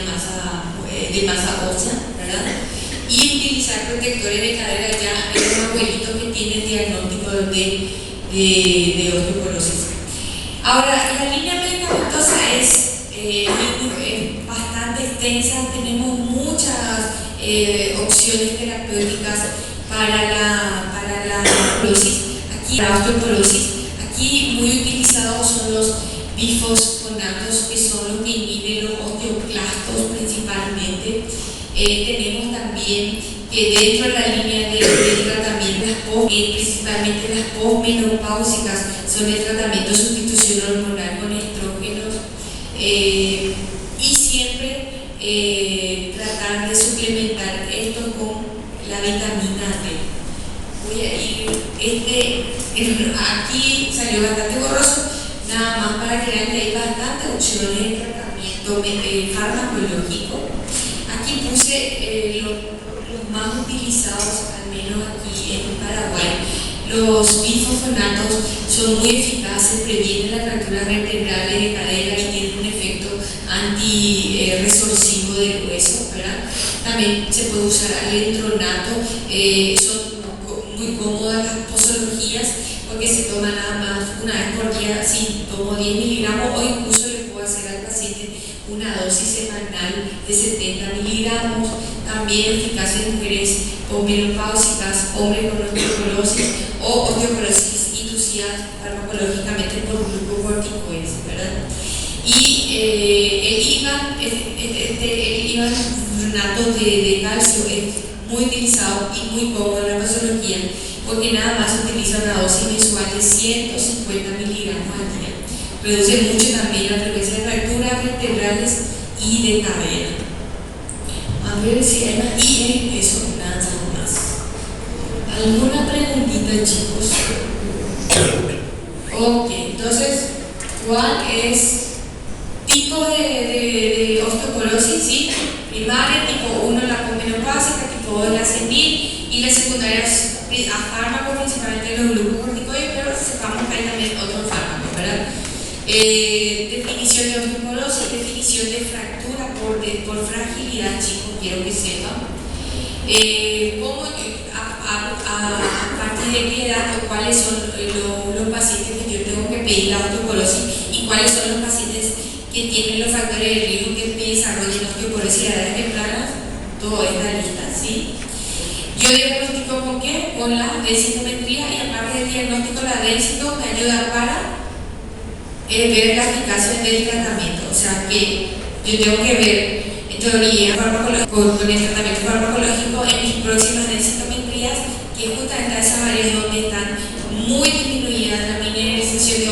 de masa ósea, ¿verdad? Y utilizar protectores de cadera ya en un abuelito que tiene el diagnóstico de osteoporosis. Ahora, la línea medicamentosa es bastante extensa, tenemos muchas opciones terapéuticas para la osteoporosis. Aquí muy utilizados son los bifosfonatos, que son los que inhiben los osteoclastos principalmente. Tenemos también que dentro de la línea de tratamiento, principalmente las posmenopáusicas, son el tratamiento de sustitución hormonal con estrógenos, y siempre tratar de suplementar esto con la vitamina D. Voy a ir, aquí salió bastante borroso, nada más para que vean que hay bastantes opciones de tratamiento farmacológico. Aquí puse los más utilizados, al menos aquí en Paraguay. Los bifosfonatos son muy eficaces, previenen las fracturas vertebrales de cadera y tienen un efecto anti-resorsivo del hueso, ¿verdad? También se puede usar alendronato, son muy cómodas las posologías porque se toma nada más una vez por día. Si tomo 10 miligramos, o incluso le puedo hacer al paciente una dosis semanal de 70 miligramos. También eficaz en mujeres posmenopáusicas, hombres con osteoporosis o osteoporosis inducida farmacológicamente por glucocorticoides, ¿verdad? Y el ivanato de calcio es muy utilizado y muy cómodo en la posología, porque nada más utiliza una dosis mensual de 150 miligramos al día. Reduce mucho también la frecuencia de fracturas vertebrales y de cadera. A ver si hay más. Y eso, nada más. ¿Alguna preguntita, chicos? Ok, entonces, ¿cuál es tipo de osteoporosis? ¿Sí? Primaria, tipo 1 la menopáusica, tipo 2 la senil, y la secundaria a fármacos, principalmente los glucocorticoides, pero sepamos que hay también otros fármacos, ¿verdad? Definición de osteoporosis, definición de fractura por fragilidad, chicos, quiero que sepan. ¿Cómo, a partir de qué edad o cuáles son los pacientes que yo tengo que pedir la osteoporosis y cuáles son los pacientes que tienen los factores de riesgo que desarrollen osteoporosis a edades tempranas? Toda esta lista, ¿sí? Yo diagnostico con qué? Con la densitometría, y aparte del diagnóstico, la densito me ayuda para ver la eficacia del tratamiento. O sea que yo tengo que ver en teoría con el tratamiento farmacológico en mis próximas densitometrías, que justamente a esas áreas donde están muy disminuidas la mineralización de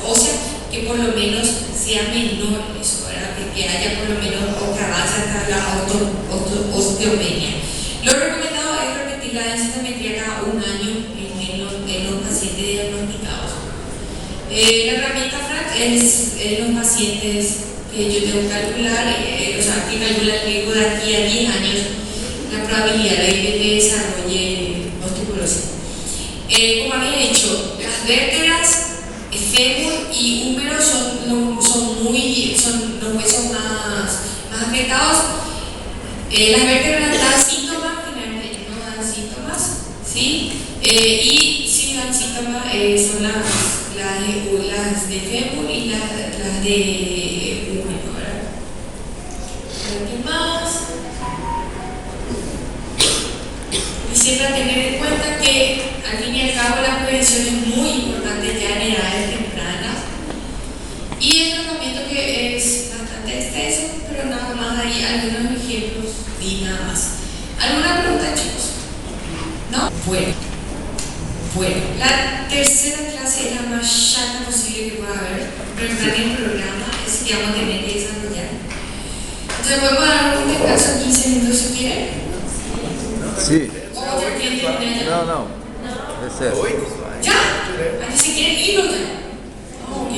ósea, que por lo menos sea menor eso, ¿verdad? Que haya por lo menos o que avance hasta la osteopenia. Lo recomendado es repetir la densitometría cada un año en los pacientes diagnosticados. La herramienta FRAC es en los pacientes que yo tengo que calcular, o sea, que calcula el riesgo de aquí a 10 años, la probabilidad de que desarrolle osteoporosis. Como había dicho, las vértebras, fémur y húmero son los huesos más afectados. Las vértebras dan síntomas, generalmente no dan síntomas, ¿sí? Y si dan síntomas son las de fémur y las de húmero, ¿verdad? ¿Qué más? Y siempre tener en cuenta que al fin y al cabo la prevención es muy importante ya en edades tempranas, y el tratamiento que es bastante extenso, pero nada más hay algunos ejemplos y nada más. ¿Alguna pregunta, chicos? ¿No? Bueno, la tercera clase es la más chata posible que pueda haber, pero en el programa es que vamos a tener que desarrollar. Entonces podemos dar un descanso de 15 minutos si quieren. Sí. ¿O ya quieren terminar ya? No. Es eso. ¿Ya? ¿A que se quieren ir o ya? Ok.